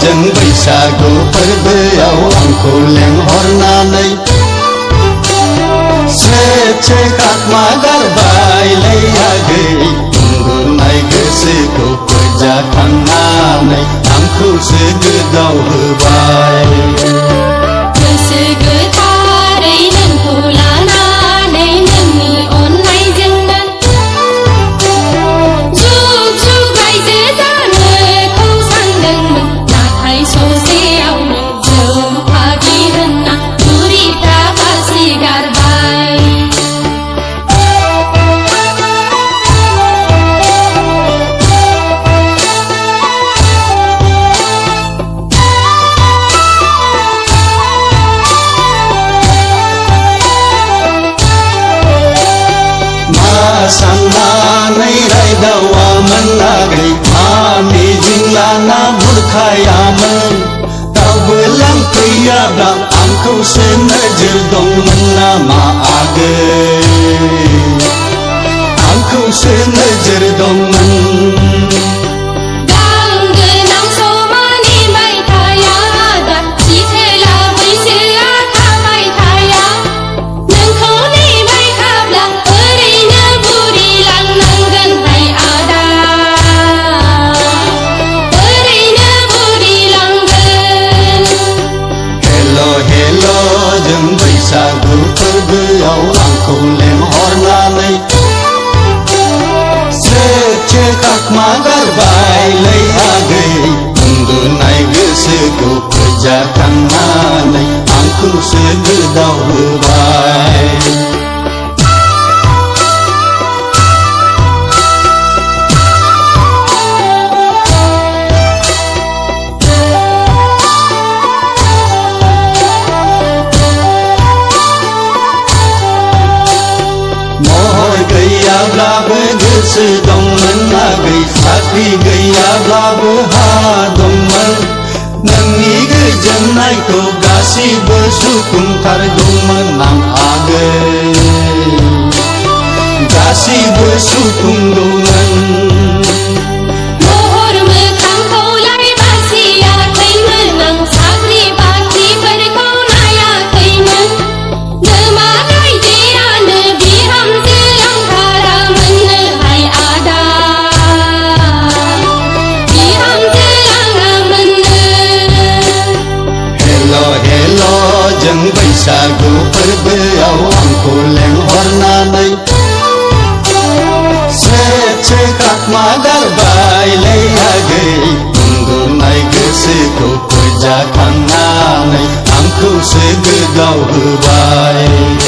जों बैसागु फोरबोआव आंखौ लेंहरनानै से खाखमा गारबायलै आगै उन्दुनाय गोसोखौ फोजाखांनानै आंखौसो गोदाव होबाय। गोसो गोथारै नोंखौ लानानै नोंनि अननायजोंनो जुग जुग रायजो जानोखौ सानदोंमोन, नाथाय ससेयावनो जौ फाग्लि होनना बुरिफ्रा फासि गारबाय। साननानै रायदावामोन आगै मा मिजिं लाना बुरखायामोन, रावबो लांफैयाब्ला आंखौसो नोजोर दंमोन नामा आगै, आंखौसो नोजोर दंमोन। जों बैसागु फोरबोआव आंखौ लेंहरनानै से खाखमा गारबायलै आगै उन्दुनाय गोसोखौ फोजाखांनानै आंखौसो गोदाव होबाय। गैयाब्लाबो गोसो दंमोन आगै, साख्रि गैयाब्लाबो हा दंमोन, नोंनि गोजोननायखौ गासिबो सुफुंथारगौमोन आं आगै, गासिबो सुफुंगौमोन। जों बैसागु फोरबोआव आंखौ लेंहरनानै से खाखमा गारबायलै आगै उन्दुनाय गोसोखौ फोजाखांनानै आंखौसो गोदाव होबाय।